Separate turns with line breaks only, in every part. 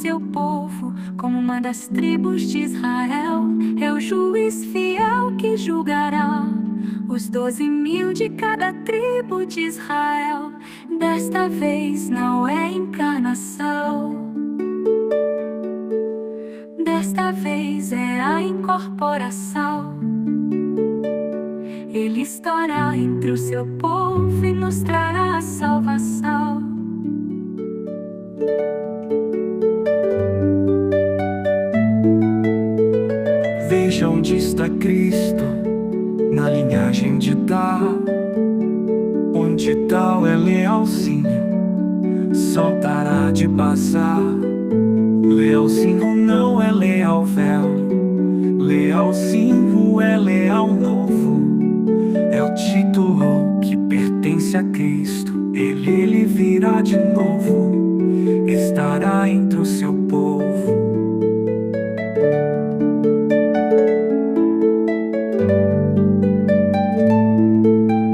seu povo, como uma das tribos de Israel. É o juiz fiel que julgará os 12.000 de cada tribo de Israel. Desta vez não é encarnação, desta vez é a incorporação. Ele estará entre o seu povo e nos trará a salvação.
Veja onde está Cristo, na linhagem de Dá, onde tal é lealzinho, soltará de bazar. Lealzinho não é leal velho, lealzinho é leal novo. É o título que pertence a Cristo, ele virá de novo, estará entre o seu povo.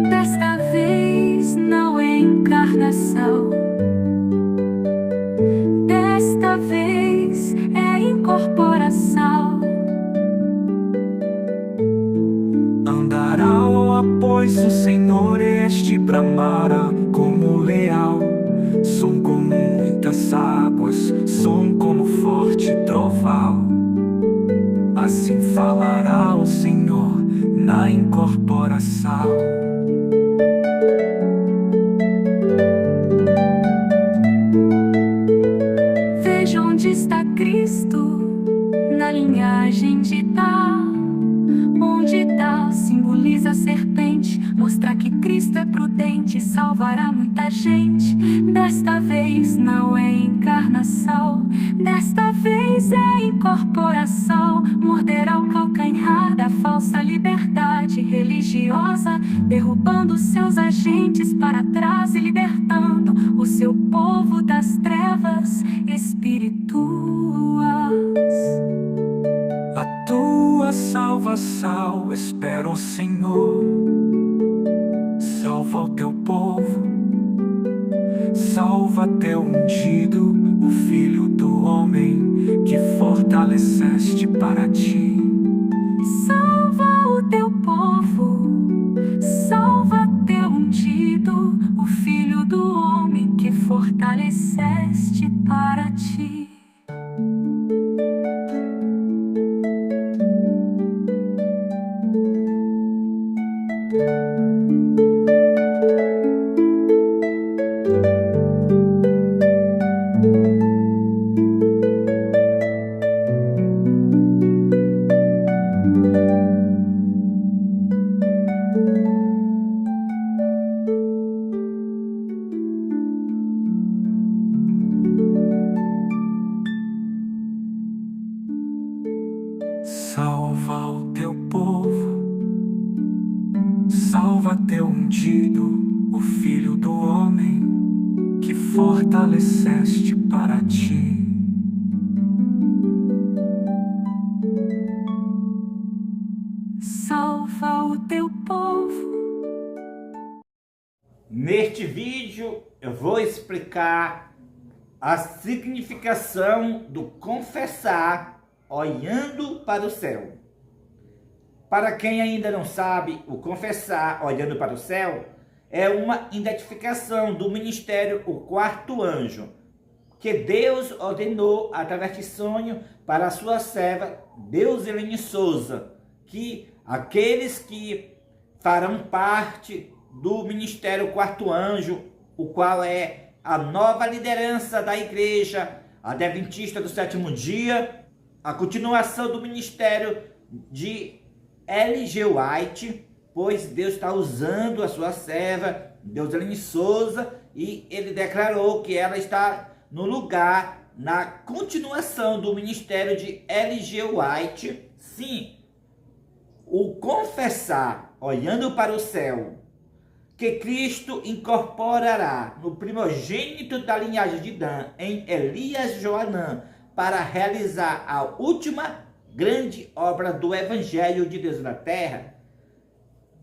Desta vez não é encarnação, desta vez é incorporação.
Andará ao após o Senhor, este bramará como leal. Som como muitas águas, som como forte trovão. Assim falará o Senhor na incorporação.
Veja onde está Cristo, na linhagem de Dá, onde Dá simboliza a serpente, mostrar que Cristo é prudente e salvará muita gente. Desta vez não é encarnação, desta vez é incorporação. Morderá o calcanhar da falsa liberdade religiosa, derrubando seus agentes para trás e libertando o seu povo das trevas espirituais.
A tua salvação espera o Senhor. Salva o teu povo, salva teu ungido, o Filho do homem que fortaleceste para ti.
Salva o teu povo, salva teu ungido, o Filho do homem que fortaleceste para ti.
Salva o teu povo, salva teu ungido, o Filho do homem que fortaleceste para ti.
Salva o teu povo.
Neste vídeo eu vou explicar a significação do confessar olhando para o céu. Para quem ainda não sabe, o confessar olhando para o céu é uma identificação do ministério O Quarto Anjo, que Deus ordenou através de sonho para a sua serva Deusilene Souza, que aqueles que farão parte do ministério Quarto Anjo, o qual é a nova liderança da igreja adventista do sétimo dia, a continuação do ministério de L.G. White, pois Deus está usando a sua serva, Deusilene Souza, e ele declarou que ela está no lugar, na continuação do ministério de L.G. White. Sim, o confessar, olhando para o céu, que Cristo incorporará no primogênito da linhagem de Dan, em Elias Joanã, para realizar a última grande obra do Evangelho de Deus na Terra,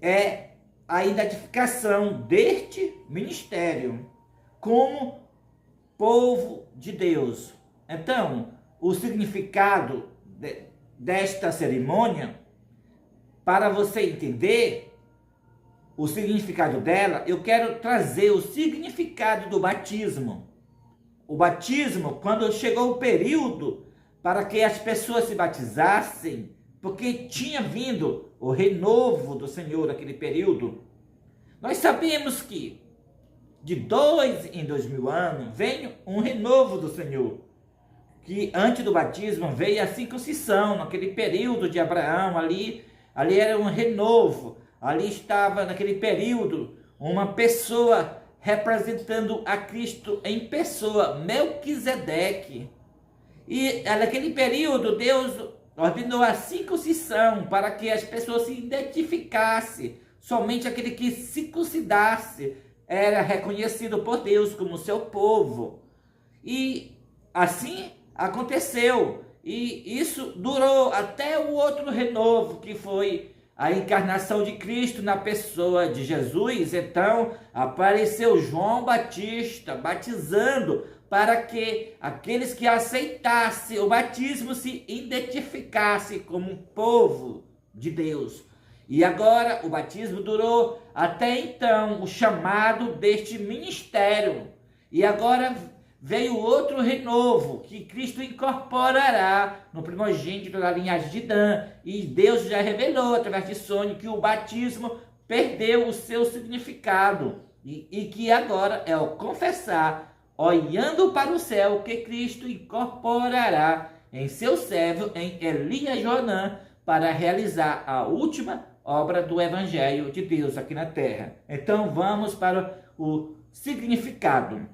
é a identificação deste ministério como povo de Deus, Então, o significado desta cerimônia, para você entender o significado dela, eu quero trazer o significado do batismo. O batismo, quando chegou o período para que as pessoas se batizassem, porque tinha vindo o renovo do Senhor naquele período. Nós sabemos que de 2 em 2000 anos vem um renovo do Senhor. Que antes do batismo veio a circuncisão, naquele período de Abraão, ali era um renovo. Ali estava, naquele período, uma pessoa representando a Cristo em pessoa, Melquisedeque. E naquele período, Deus ordenou a circuncisão para que as pessoas se identificassem. Somente aquele que circuncidasse era reconhecido por Deus como seu povo. E assim aconteceu. E isso durou até o outro renovo, que foi a encarnação de Cristo na pessoa de Jesus. Então apareceu João Batista batizando, para que aqueles que aceitassem o batismo se identificassem como um povo de Deus. E agora o batismo durou até então o chamado deste ministério. E agora veio outro renovo, que Cristo incorporará no primogênito da linhagem de Dan. E Deus já revelou através de sonho que o batismo perdeu o seu significado. E que agora é o confessar, olhando para o céu, que Cristo incorporará em seu servo, em Elias Joanã, para realizar a última obra do Evangelho de Deus aqui na terra. Então vamos para o significado.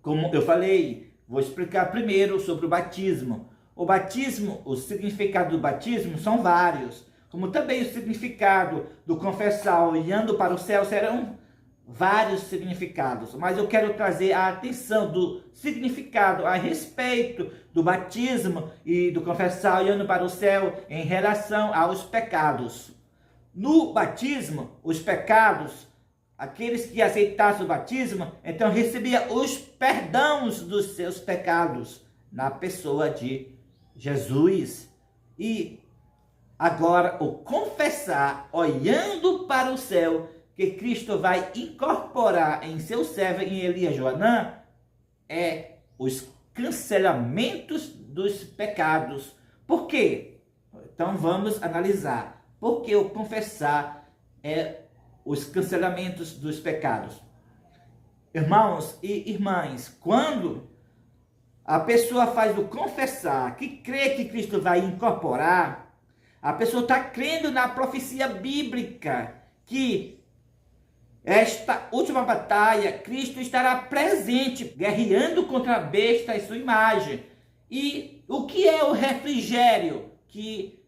Como eu falei, vou explicar primeiro sobre o batismo. O batismo, o significado do batismo são vários, como também o significado do confessar olhando para o céu serão vários significados, mas eu quero trazer a atenção do significado a respeito do batismo e do confessar olhando para o céu em relação aos pecados. No batismo, os pecados, aqueles que aceitassem o batismo, então recebiam os perdões dos seus pecados na pessoa de Jesus. E agora o confessar olhando para o céu, que Cristo vai incorporar em seu servo, em Elias Joanã, é os cancelamentos dos pecados. Por quê? Então vamos analisar. Por que o confessar é os cancelamentos dos pecados? Irmãos e irmãs, quando a pessoa faz o confessar, que crê que Cristo vai incorporar, a pessoa está crendo na profecia bíblica, que esta última batalha, Cristo estará presente, guerreando contra a besta e sua imagem. E o que é o refrigério? Que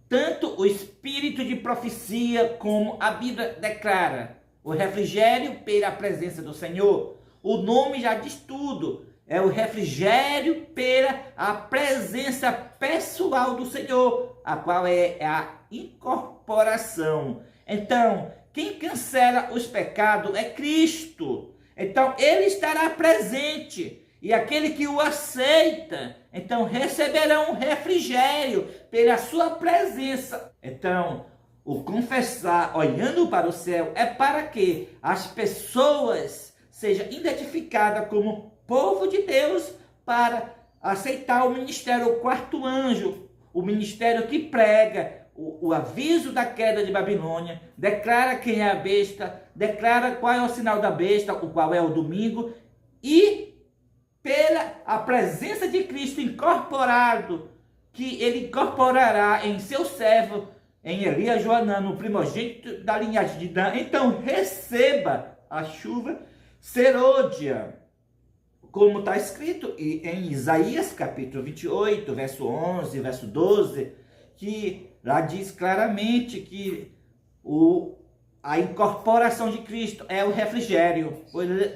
tanto o espírito de profecia como a Bíblia declara. O refrigério pela presença do Senhor. O nome já diz tudo. É o refrigério pela a presença pessoal do Senhor, a qual é a incorporação. Então, quem cancela os pecados é Cristo. Então, ele estará presente. E aquele que o aceita, então receberá um refrigério pela sua presença. Então, o confessar olhando para o céu é para que as pessoas sejam identificadas como povo de Deus, para aceitar o ministério, o quarto anjo, o ministério que prega o aviso da queda de Babilônia, declara quem é a besta, declara qual é o sinal da besta, o qual é o domingo, e pela a presença de Cristo incorporado, que ele incorporará em seu servo, em Elias Joanã, no primogênito da linhagem de Dan. Então receba a chuva serôdia, como está escrito em Isaías capítulo 28, verso 11, verso 12, que lá diz claramente que a incorporação de Cristo é o refrigério,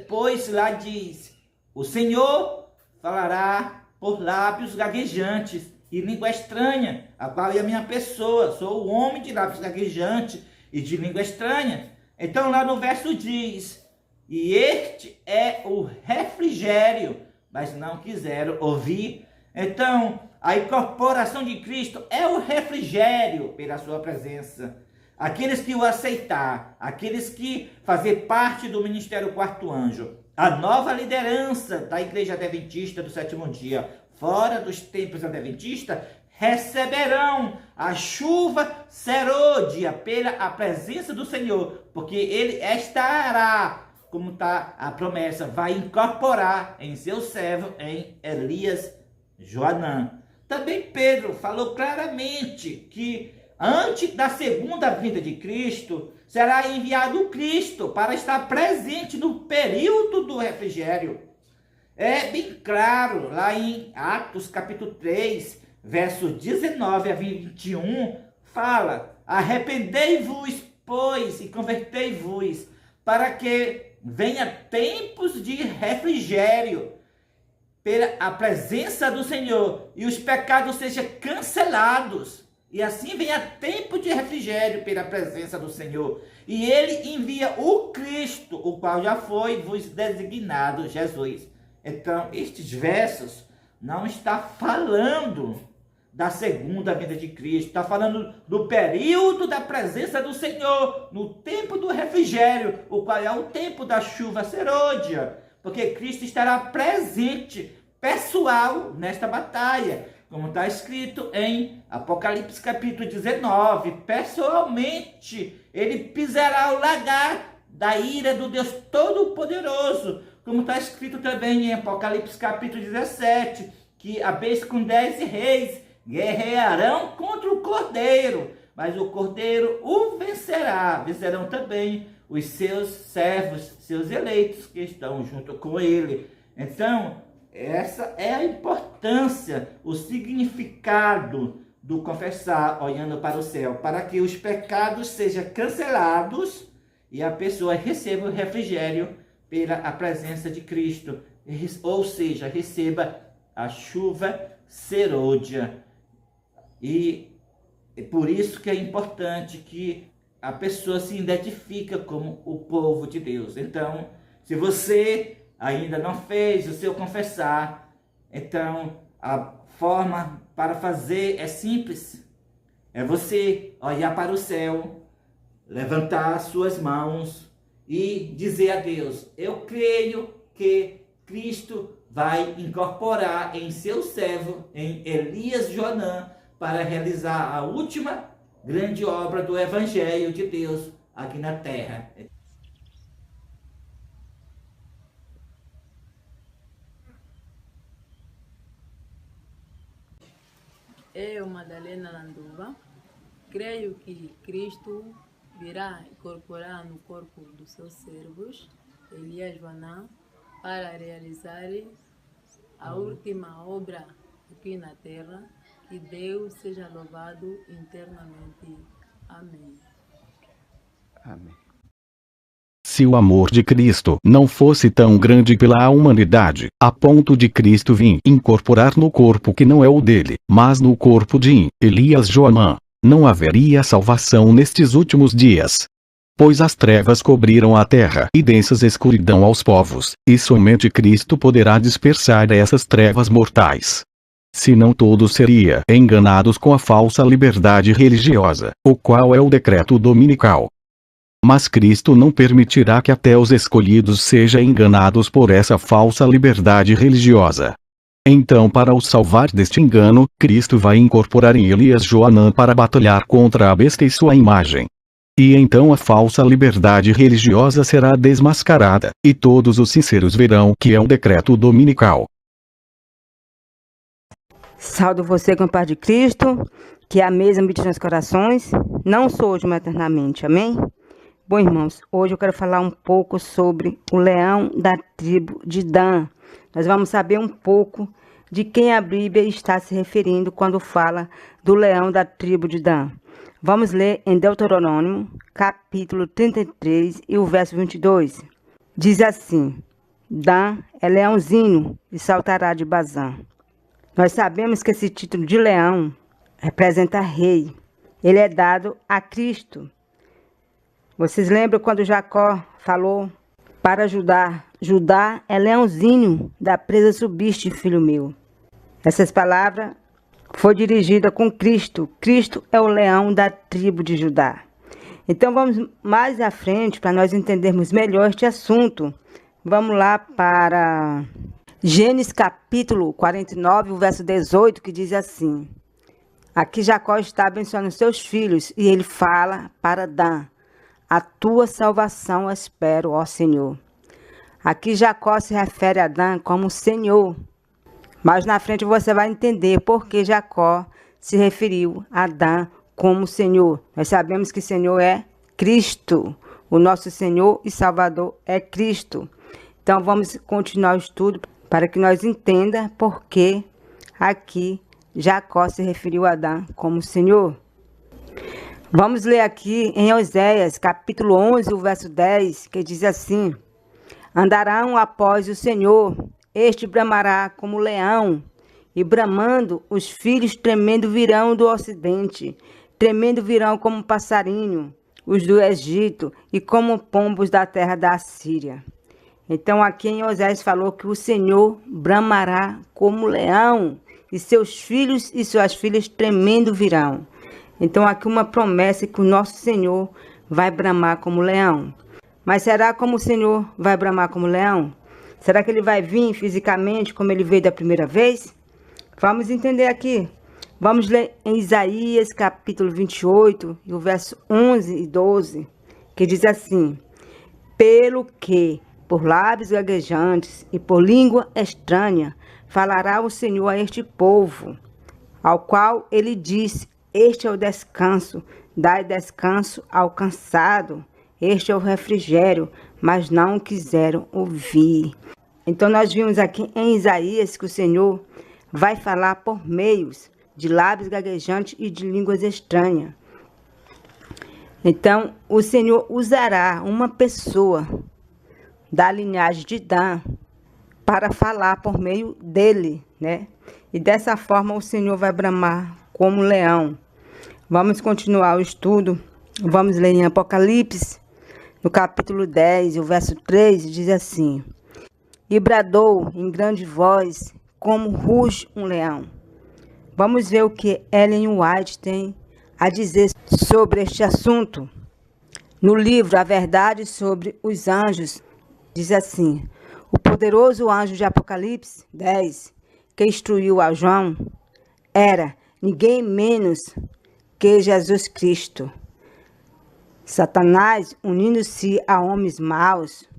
pois lá diz: o Senhor falará por lábios gaguejantes e língua estranha, a qual é a minha pessoa, sou o homem de lábios gaguejantes e de língua estranha. Então lá no verso diz: e este é o refrigério, mas não quiseram ouvir. Então, a incorporação de Cristo é o refrigério pela sua presença. Aqueles que o aceitar, aqueles que fazem parte do Ministério Quarto Anjo, a nova liderança da Igreja Adventista do Sétimo Dia, fora dos templos adventistas, receberão a chuva serôdia pela presença do Senhor, porque ele estará, como está a promessa, vai incorporar em seu servo, em Elias Joanã. Também Pedro falou claramente que antes da segunda vinda de Cristo, será enviado o Cristo para estar presente no período do refrigério. É bem claro, lá em Atos capítulo 3, verso 19 a 21, fala: arrependei-vos, pois, e convertei-vos, para que venha tempos de refrigério pela presença do Senhor, e os pecados sejam cancelados. E assim venha tempo de refrigério pela presença do Senhor. E ele envia o Cristo, o qual já foi vos designado, Jesus. Então, estes versos não está falando da segunda vinda de Cristo. Está falando do período da presença do Senhor, no tempo do refrigério, o qual é o tempo da chuva serôdia. Porque Cristo estará presente, pessoal, nesta batalha. Como está escrito em Apocalipse capítulo 19, pessoalmente, ele pisará o lagar da ira do Deus Todo-Poderoso. Como está escrito também em Apocalipse capítulo 17, que a vez com 10 reis guerrearão contra o Cordeiro, mas o Cordeiro o vencerá. Vencerão também os seus servos, seus eleitos que estão junto com ele. Então, essa é a importância, o significado do confessar olhando para o céu, para que os pecados sejam cancelados e a pessoa receba o refrigério pela a presença de Cristo, ou seja, receba a chuva serôdia. E é por isso que é importante que a pessoa se identifique como o povo de Deus. Então, se você ainda não fez o seu confessar, então a forma para fazer é simples. É você olhar para o céu, levantar as suas mãos e dizer a Deus: eu creio que Cristo vai incorporar em seu servo, em Elias Joanã, para realizar a última grande obra do Evangelho de Deus aqui na terra.
Eu, Madalena Landuva, creio que Cristo virá incorporar no corpo dos seus servos, Elias Joanã, para realizar a última obra aqui na terra. Que Deus seja louvado eternamente. Amém.
Amém. Se o amor de Cristo não fosse tão grande pela humanidade, a ponto de Cristo vir incorporar no corpo que não é o dele, mas no corpo de Elias Joanã, não haveria salvação nestes últimos dias. Pois as trevas cobriram a terra e densas escuridão aos povos, e somente Cristo poderá dispersar essas trevas mortais. Senão todos seriam enganados com a falsa liberdade religiosa, o qual é o decreto dominical. Mas Cristo não permitirá que até os escolhidos sejam enganados por essa falsa liberdade religiosa. Então, para os salvar deste engano, Cristo vai incorporar em Elias Joanã para batalhar contra a besta e sua imagem. E então a falsa liberdade religiosa será desmascarada, e todos os sinceros verão que é um decreto dominical.
Saúdo você com a paz de Cristo, que a mesma habite nos corações, não só hoje, mas eternamente. Amém? Bom, irmãos, hoje eu quero falar um pouco sobre o leão da tribo de Dan. Nós vamos saber um pouco de quem a Bíblia está se referindo quando fala do leão da tribo de Dan. Vamos ler em Deuteronômio, capítulo 33 e o verso 22. Diz assim: Dan é leãozinho e saltará de Bazã. Nós sabemos que esse título de leão representa rei. Ele é dado a Cristo. Vocês lembram quando Jacó falou para Judá. Judá é leãozinho da presa subiste, filho meu. Essas palavras foi dirigida com Cristo. Cristo é o leão da tribo de Judá. Então vamos mais à frente para nós entendermos melhor este assunto. Vamos lá para Gênesis capítulo 49, o verso 18, que diz assim: aqui Jacó está abençoando seus filhos e ele fala para Dan: a tua salvação espero, ó Senhor. Aqui Jacó se refere a Dan como Senhor. Mas na frente você vai entender por que Jacó se referiu a Dan como Senhor. Nós sabemos que Senhor é Cristo. O nosso Senhor e Salvador é Cristo. Então vamos continuar o estudo para que nós entendamos por que aqui Jacó se referiu a Dan como Senhor. Vamos ler aqui em Oséias, capítulo 11, o verso 10, que diz assim: andarão após o Senhor, este bramará como leão, e bramando os filhos tremendo virão do ocidente, tremendo virão como passarinho, os do Egito, e como pombos da terra da Assíria. Então aqui em Oséias falou que o Senhor bramará como leão, e seus filhos e suas filhas tremendo virão. Então aqui uma promessa que o nosso Senhor vai bramar como leão. Mas será como o Senhor vai bramar como leão? Será que ele vai vir fisicamente como ele veio da primeira vez? Vamos entender aqui. Vamos ler em Isaías capítulo 28, e o verso 11 e 12, que diz assim: pelo que, por lábios gaguejantes e por língua estranha, falará o Senhor a este povo, ao qual ele disse: este é o descanso, dai descanso ao cansado, este é o refrigério, mas não quiseram ouvir. Então nós vimos aqui em Isaías que o Senhor vai falar por meios de lábios gaguejantes e de línguas estranhas. Então o Senhor usará uma pessoa da linhagem de Dan para falar por meio dele, né? E dessa forma o Senhor vai bramar como leão. Vamos continuar o estudo. Vamos ler em Apocalipse, no capítulo 10, o verso 3, diz assim: e bradou em grande voz, como ruge um leão. Vamos ver o que Ellen White tem a dizer sobre este assunto. No livro A Verdade sobre os Anjos, diz assim: o poderoso anjo de Apocalipse 10, que instruiu a João, era ninguém menos que Jesus Cristo. Satanás, unindo-se a homens maus,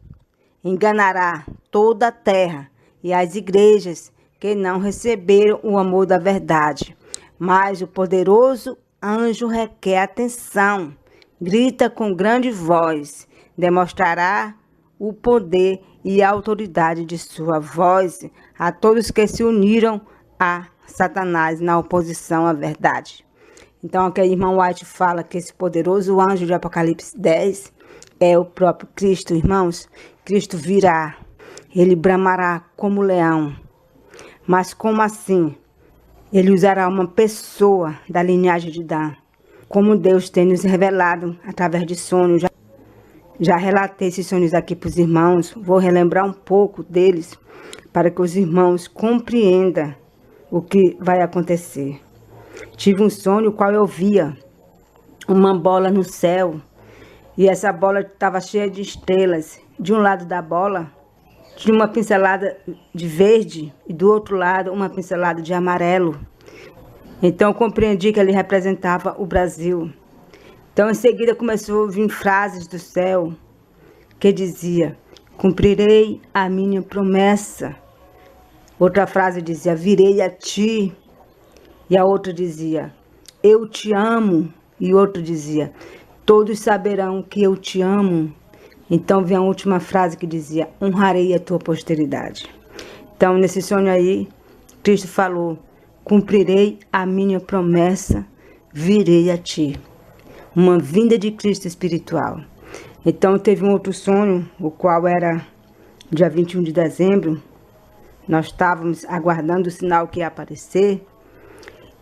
enganará toda a terra e as igrejas que não receberam o amor da verdade. Mas o poderoso anjo requer atenção, grita com grande voz, demonstrará o poder e a autoridade de sua voz a todos que se uniram a Satanás na oposição à verdade. Então aqui a irmã White fala que esse poderoso anjo de Apocalipse 10 é o próprio Cristo, irmãos. Cristo virá, ele bramará como leão. Mas como assim? Ele usará uma pessoa da linhagem de Dan, como Deus tem nos revelado através de sonhos. Já relatei esses sonhos aqui para os irmãos, vou relembrar um pouco deles, para que os irmãos compreendam o que vai acontecer. Tive um sonho qual eu via uma bola no céu, e essa bola estava cheia de estrelas. De um lado da bola tinha uma pincelada de verde e do outro lado uma pincelada de amarelo. Então eu compreendi que ele representava o Brasil. Então em seguida começou a ouvir frases do céu que dizia: cumprirei a minha promessa. Outra frase dizia: virei a ti. E a outra dizia: eu te amo. E outro dizia: todos saberão que eu te amo. Então vem a última frase que dizia: honrarei a tua posteridade. Então nesse sonho aí, Cristo falou: cumprirei a minha promessa, virei a ti. Uma vinda de Cristo espiritual. Então teve um outro sonho, o qual era dia 21 de dezembro. Nós estávamos aguardando o sinal que ia aparecer.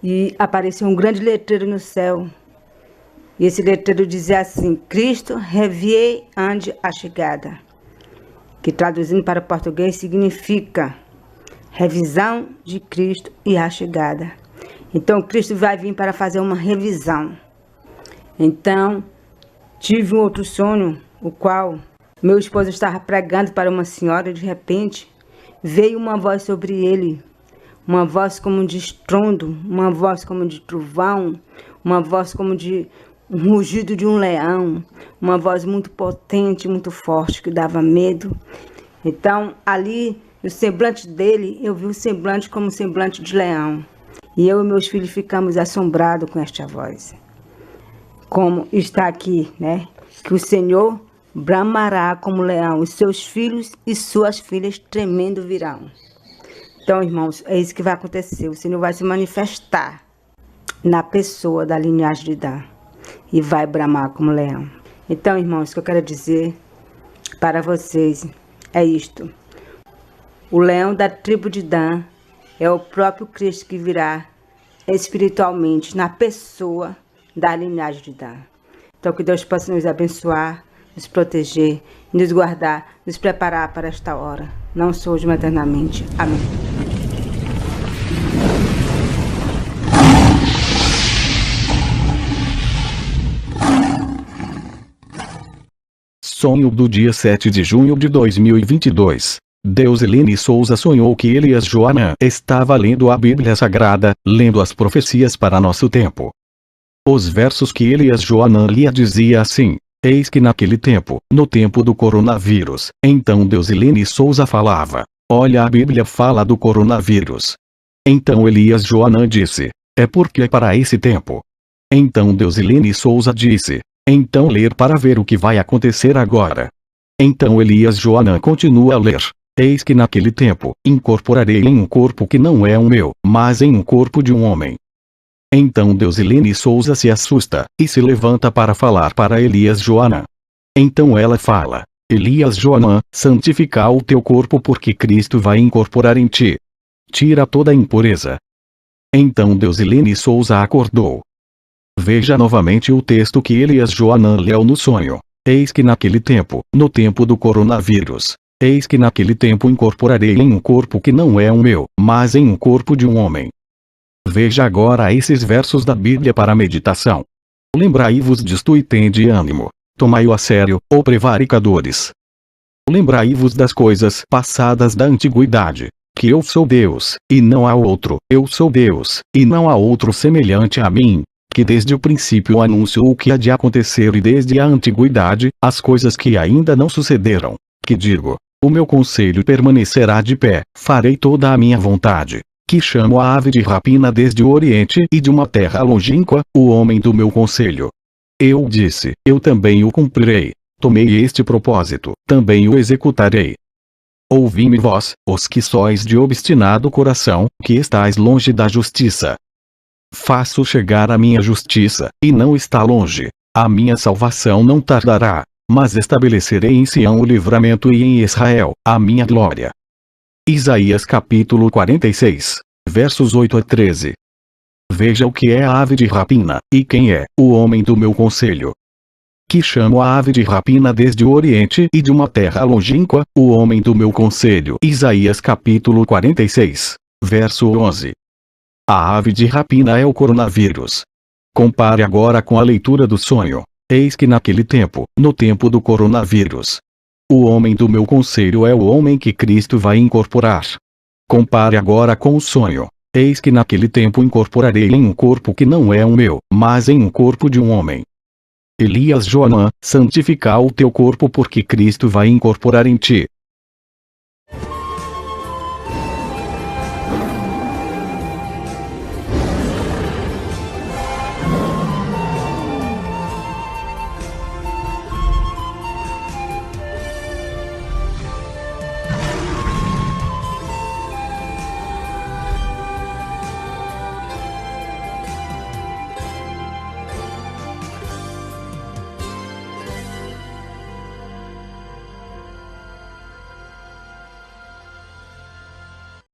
E apareceu um grande letreiro no céu. E esse letreiro dizia assim: Cristo revie ande a chegada. que traduzindo para o português significa revisão de Cristo e a chegada. Então Cristo vai vir para fazer uma revisão. Então tive um outro sonho, o qual meu esposo estava pregando para uma senhora e de repente veio uma voz sobre ele, uma voz como de estrondo, uma voz como de trovão, uma voz como de um rugido de um leão, uma voz muito potente, muito forte, que dava medo. Então, ali, no semblante dele, eu vi o semblante como um semblante de leão. E eu e meus filhos ficamos assombrados com esta voz. Como está aqui, né? Que o Senhor bramará como leão, os seus filhos e suas filhas tremendo virão. Então, irmãos, é isso que vai acontecer. O Senhor vai se manifestar na pessoa da linhagem de Dan e vai bramar como leão. Então, irmãos, o que eu quero dizer para vocês é isto. O leão da tribo de Dan é o próprio Cristo que virá espiritualmente na pessoa da linhagem de Dan. Então, que Deus possa nos abençoar, nos proteger, nos guardar, nos preparar para esta hora. Não sou hoje eternamente. Amém.
Sonho do dia 7 de junho de 2022. Deusilene Souza sonhou que Elias Joanã estava lendo a Bíblia Sagrada, lendo as profecias para nosso tempo. Os versos que Elias Joanã lia dizia assim: eis que naquele tempo, no tempo do coronavírus, então Deusilene Souza falava: olha, a Bíblia fala do coronavírus. Então Elias Joanã disse: é porque é para esse tempo. Então Deusilene Souza disse: então ler para ver o que vai acontecer agora. Então Elias Joanã continua a ler: eis que naquele tempo, incorporarei em um corpo que não é o meu, mas em um corpo de um homem. Então Deusilene Souza se assusta, e se levanta para falar para Elias Joanã. Então ela fala: Elias Joanã, santifica o teu corpo porque Cristo vai incorporar em ti. Tira toda a impureza. Então Deusilene Souza acordou. Veja novamente o texto que Elias Joanã leu no sonho. Eis que naquele tempo, no tempo do coronavírus, eis que naquele tempo incorporarei em um corpo que não é o meu, mas em um corpo de um homem. Veja agora esses versos da Bíblia para meditação. Lembrai-vos disto e tende ânimo. Tomai-o a sério, ó prevaricadores. Lembrai-vos das coisas passadas da antiguidade, que eu sou Deus, e não há outro, eu sou Deus, e não há outro semelhante a mim, que desde o princípio anuncio o que há de acontecer e desde a antiguidade, as coisas que ainda não sucederam, que digo, o meu conselho permanecerá de pé, farei toda a minha vontade, que chamo a ave de rapina desde o oriente e de uma terra longínqua, o homem do meu conselho. Eu disse, eu também o cumprirei, tomei este propósito, também o executarei. Ouvi-me vós, os que sois de obstinado coração, que estáis longe da justiça. Faço chegar a minha justiça, e não está longe. A minha salvação não tardará, mas estabelecerei em Sião o livramento e em Israel, a minha glória. Isaías capítulo 46, versos 8 a 13. Veja o que é a ave de rapina, e quem é o homem do meu conselho. Que chamo a ave de rapina desde o oriente e de uma terra longínqua, o homem do meu conselho. Isaías capítulo 46, verso 11. A ave de rapina é o coronavírus. Compare agora com a leitura do sonho. Eis que naquele tempo, no tempo do coronavírus, o homem do meu conselho é o homem que Cristo vai incorporar. Compare agora com o sonho. Eis que naquele tempo incorporarei em um corpo que não é o meu, mas em um corpo de um homem. Elias Joanã, santifica o teu corpo porque Cristo vai incorporar em ti.